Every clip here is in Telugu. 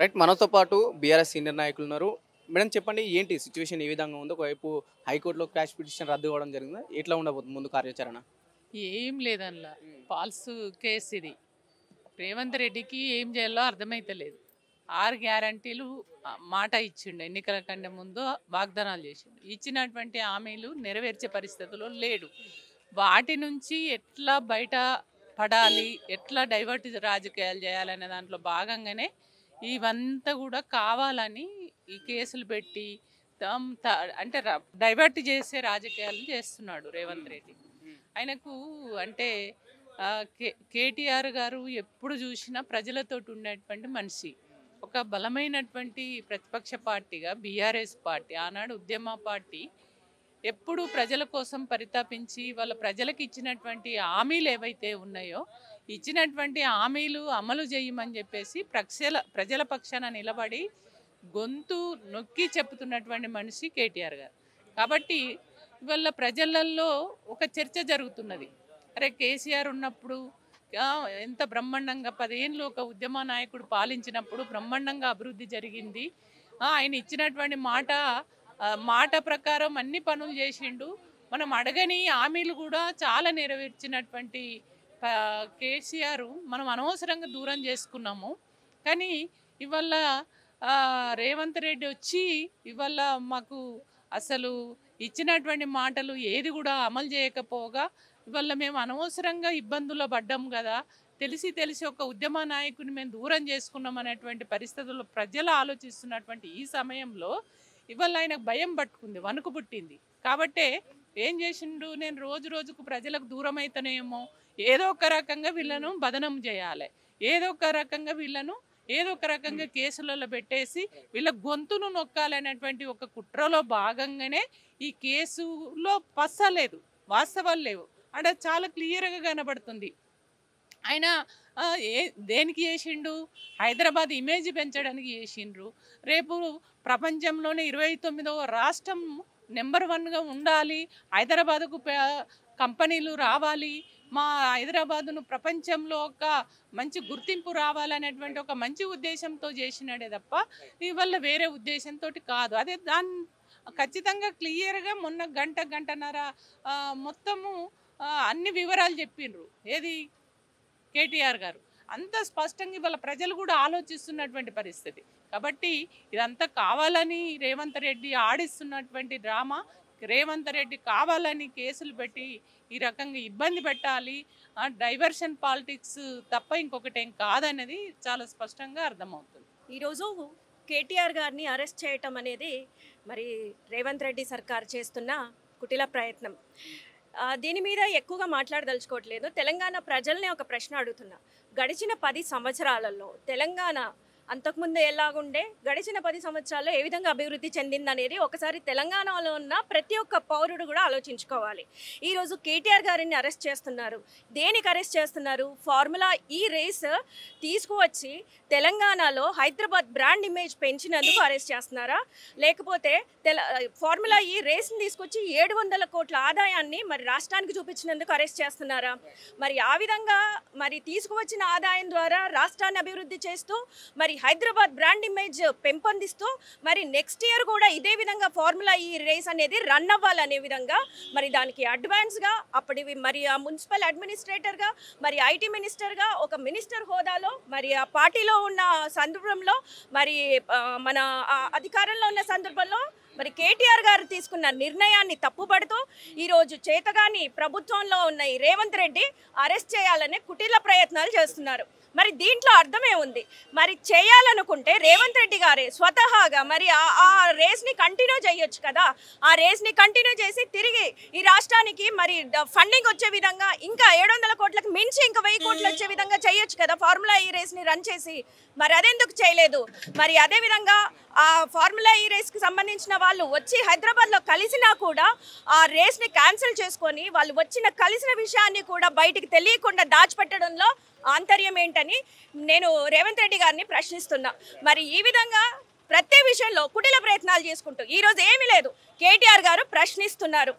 రైట్. మనతో పాటు బీఆర్ఎస్ సీనియర్ నాయకులు ఉన్నారు. మేడం చెప్పండి ఏంటి సిట్యుయేషన్ ఏ విధంగా ఉందో? ఒకవైపు హైకోర్టులో క్వాష్ పిటిషన్ రద్దు అవ్వడం జరిగింది. ఎట్లా ఉండబోతుంది ముందు కార్యాచరణ? ఏం లేదనలా ఫాల్స్ కేసు ఇది. రేవంత్ రెడ్డికి ఏం చేయాలో అర్థమైతలేదు. 6 గ్యారంటీలు మాట ఇచ్చిండు. ఎన్నికల కంటే ముందు వాగ్దానాలు చేసిండు. ఇచ్చినటువంటి హామీలు నెరవేర్చే పరిస్థితిలో లేడు. వాటి నుంచి ఎట్లా బయట పడాలి, ఎట్లా డైవర్ట్ రాజకీయాలు చేయాలనే దాంట్లో భాగంగానే ఇవంతా కూడా కావాలని ఈ కేసులు పెట్టి అంటే డైవర్ట్ చేసే రాజకీయాలు చేస్తున్నాడు రేవంత్ రెడ్డి. ఆయనకు అంటే కేటీఆర్ గారు ఎప్పుడు చూసినా ప్రజలతోటి ఉండేటువంటి మనిషి. ఒక బలమైనటువంటి ప్రతిపక్ష పార్టీగా బీఆర్ఎస్ పార్టీ, ఆనాడు ఉద్యమ పార్టీ, ఎప్పుడు ప్రజల కోసం పరితాపించి వాళ్ళ ప్రజలకు ఇచ్చినటువంటి హామీలు ఏవైతే ఉన్నాయో ఇచ్చినటువంటి హామీలు అమలు చేయమని చెప్పేసి ప్రజల పక్షాన నిలబడి గొంతు నొక్కి చెప్తున్నటువంటి మనిషి కేటీఆర్ గారు. కాబట్టి ఇవాళ ప్రజలలో ఒక చర్చ జరుగుతున్నది. అరే కేసీఆర్ ఉన్నప్పుడు ఎంత బ్రహ్మాండంగా 10 ఏళ్ళు ఒక ఉద్యమ నాయకుడు పాలించినప్పుడు బ్రహ్మాండంగా అభివృద్ధి జరిగింది. ఆయన ఇచ్చినటువంటి మాట ప్రకారం అన్ని పనులు చేసిండు. మనం అడగని హామీలు కూడా చాలా నెరవేర్చినటువంటి కేసీఆర్ మనం అనవసరంగా దూరం చేసుకున్నాము. కానీ ఇవాళ రేవంత్ రెడ్డి వచ్చి ఇవాళ మాకు అసలు ఇచ్చినటువంటి మాటలు ఏది కూడా అమలు చేయకపోగా ఇవాళ మేము అనవసరంగా ఇబ్బందుల్లో పడ్డాం కదా, తెలిసి ఒక ఉద్యమ నాయకుని మేము దూరం చేసుకున్నాం అనేటువంటి పరిస్థితుల్లో ప్రజలు ఆలోచిస్తున్నటువంటి ఈ సమయంలో ఇవాళ ఆయనకు భయం పట్టుకుంది, వణుకు పుట్టింది. కాబట్టే ఏం చేసిండు, నేను రోజుకు ప్రజలకు దూరం అయితేనేమో ఏదో ఒక రకంగా వీళ్ళను బదనం చేయాలి, ఏదో ఒక రకంగా కేసులలో పెట్టేసి వీళ్ళ గొంతును నొక్కాలనేటువంటి ఒక కుట్రలో భాగంగానే ఈ కేసులో పస్సలేదు, వాస్తవాలు లేవు. అంటే చాలా క్లియర్గా కనబడుతుంది. ఆయన దేనికి చేసిండు, హైదరాబాద్ ఇమేజ్ పెంచడానికి చేసిండ్రు. రేపు ప్రపంచంలోనే 29వ రాష్ట్రం నెంబర్ 1గా ఉండాలి, హైదరాబాద్కు కంపెనీలు రావాలి, మా హైదరాబాదును ప్రపంచంలో ఒక మంచి గుర్తింపు రావాలనేటువంటి ఒక మంచి ఉద్దేశంతో చేసినాడే తప్ప ఇవల్ల వేరే ఉద్దేశంతో కాదు. అదే ఖచ్చితంగా క్లియర్గా మొన్న గంటన్నర మొత్తము అన్ని వివరాలు చెప్పిండ్రు. ఏది కేటీఆర్ గారు అంత స్పష్టంగా ఇవాళ ప్రజలు కూడా ఆలోచిస్తున్నటువంటి పరిస్థితి. కాబట్టి ఇదంతా కావాలని రేవంత్ రెడ్డి ఆడిస్తున్నటువంటి డ్రామా. రేవంత్ రెడ్డి కావాలని కేసులు పెట్టి ఈ రకంగా ఇబ్బంది పెట్టాలి, డైవర్షన్ పాలిటిక్స్ తప్ప ఇంకొకటేం కాదనేది చాలా స్పష్టంగా అర్థమవుతుంది. ఈరోజు కేటీఆర్ గారిని అరెస్ట్ చేయటం అనేది మరి రేవంత్ రెడ్డి సర్కార్ చేస్తున్న కుటిల ప్రయత్నం. దీని మీద ఎక్కువగా మాట్లాడదలుచుకోవట్లేదు. తెలంగాణ ప్రజల్ని ఒక ప్రశ్న అడుగుతున్నా. గడిచిన 10 సంవత్సరాలలో తెలంగాణ అంతకుముందు ఎలాగుండే, గడిచిన 10 సంవత్సరాల్లో ఏ విధంగా అభివృద్ధి చెందిందనేది ఒకసారి తెలంగాణలో ఉన్న ప్రతి ఒక్క పౌరుడు కూడా ఆలోచించుకోవాలి. ఈరోజు కేటీఆర్ గారిని అరెస్ట్ చేస్తున్నారు. దేనికి అరెస్ట్ చేస్తున్నారు? ఫార్ములా ఈ రేస్ తీసుకువచ్చి తెలంగాణలో హైదరాబాద్ బ్రాండ్ ఇమేజ్ పెంచినందుకు అరెస్ట్ చేస్తున్నారా, లేకపోతే ఫార్ములా ఈ రేస్ని తీసుకొచ్చి 700 కోట్ల ఆదాయాన్ని మరి రాష్ట్రానికి చూపించినందుకు అరెస్ట్ చేస్తున్నారా? మరి ఆ విధంగా మరి తీసుకువచ్చిన ఆదాయం ద్వారా రాష్ట్రాన్ని అభివృద్ధి చేస్తూ మరి హైదరాబాద్ బ్రాండ్ ఇమేజ్ పెంపొందిస్తూ మరి నెక్స్ట్ ఇయర్ కూడా ఇదే విధంగా ఫార్ములా ఈ రేస్ అనేది రన్ అవ్వాలనే విధంగా మరి దానికి అడ్వాన్స్గా అప్పటి మరి ఆ మున్సిపల్ అడ్మినిస్ట్రేటర్గా మరి ఐటీ మినిస్టర్గా ఒక మినిస్టర్ హోదాలో మరి ఆ పార్టీలో ఉన్న సందర్భంలో మరి మన అధికారంలో ఉన్న సందర్భంలో మరి కేటీఆర్ గారు తీసుకున్న నిర్ణయాన్ని తప్పుపడుతూ ఈరోజు చేతగాని ప్రభుత్వంలో ఉన్న ఈ రేవంత్ రెడ్డి అరెస్ట్ చేయాలనే కుటిల ప్రయత్నాలు చేస్తున్నారు. మరి దీంట్లో అర్థమే ఉంది. మరి చేయాలనుకుంటే రేవంత్ రెడ్డి గారే స్వతహాగా మరి ఆ రేస్ని కంటిన్యూ చేయొచ్చు కదా. ఆ రేస్ని కంటిన్యూ చేసి తిరిగి ఈ రాష్ట్రానికి మరి ఫండింగ్ వచ్చే విధంగా ఇంకా 700 కోట్లకు మించి ఇంకా 1000 కోట్లు వచ్చే విధంగా చేయొచ్చు కదా ఫార్ములా ఈ రేస్ని రన్ చేసి. మరి అదెందుకు చేయలేదు? మరి అదేవిధంగా ఆ ఫార్ములా ఈ రేస్కి సంబంధించిన వాళ్ళు వచ్చి హైదరాబాద్లో కలిసినా కూడా ఆ రేస్ని క్యాన్సిల్ చేసుకొని వాళ్ళు కలిసిన విషయాన్ని కూడా బయటికి తెలియకుండా దాచిపెట్టడంలో ఆంతర్యం ఏంటని నేను రేవంత్ రెడ్డి గారిని ప్రశ్నిస్తున్నా. మరి ఈ విధంగా ప్రతి విషయంలో కుటిల ప్రయత్నాలు చేసుకుంటూ ఈరోజు ఏమీ లేదు, కేటీఆర్ గారు ప్రశ్నిస్తున్నారు.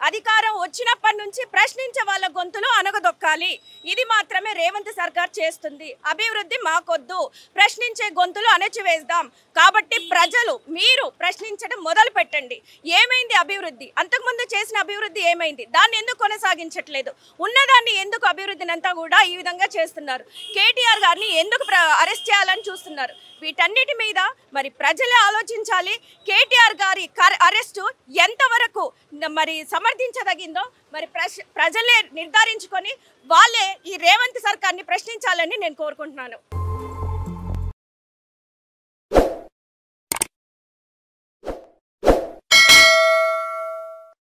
అధికారం వచ్చినప్పటి నుంచి ప్రశ్నించే వాళ్ళ గొంతులు అనగదొక్కాలి. ఇది మాత్రమే రేవంత్ సర్కార్ చేస్తుంది. అభివృద్ధి మాకొద్దు, ప్రశ్నించే గొంతులు అణచివేద్దాం. కాబట్టి ప్రజలు మీరు ప్రశ్నించడం మొదలు పెట్టండి. ఏమైంది అభివృద్ధి? అంతకుముందు చేసిన అభివృద్ధి ఏమైంది? దాన్ని ఎందుకు కొనసాగించట్లేదు? ఉన్నదాన్ని ఎందుకు అభివృద్ధిని అంతా కూడా ఈ విధంగా చేస్తున్నారు? కేటీఆర్ గారిని ఎందుకు అరెస్ట్ చేయాలని చూస్తున్నారు? వీటన్నిటి మీద మరి ప్రజలే ఆలోచించాలి. కేటీఆర్ గారి అరెస్టు ఎంతవరకు మరి సమర్థించదగిందో మరి ప్రజలే నిర్ధారించుకొని వాళ్ళే ఈ రేవంత్ సర్కార్ని ప్రశ్నించాలని నేను కోరుకుంటున్నాను.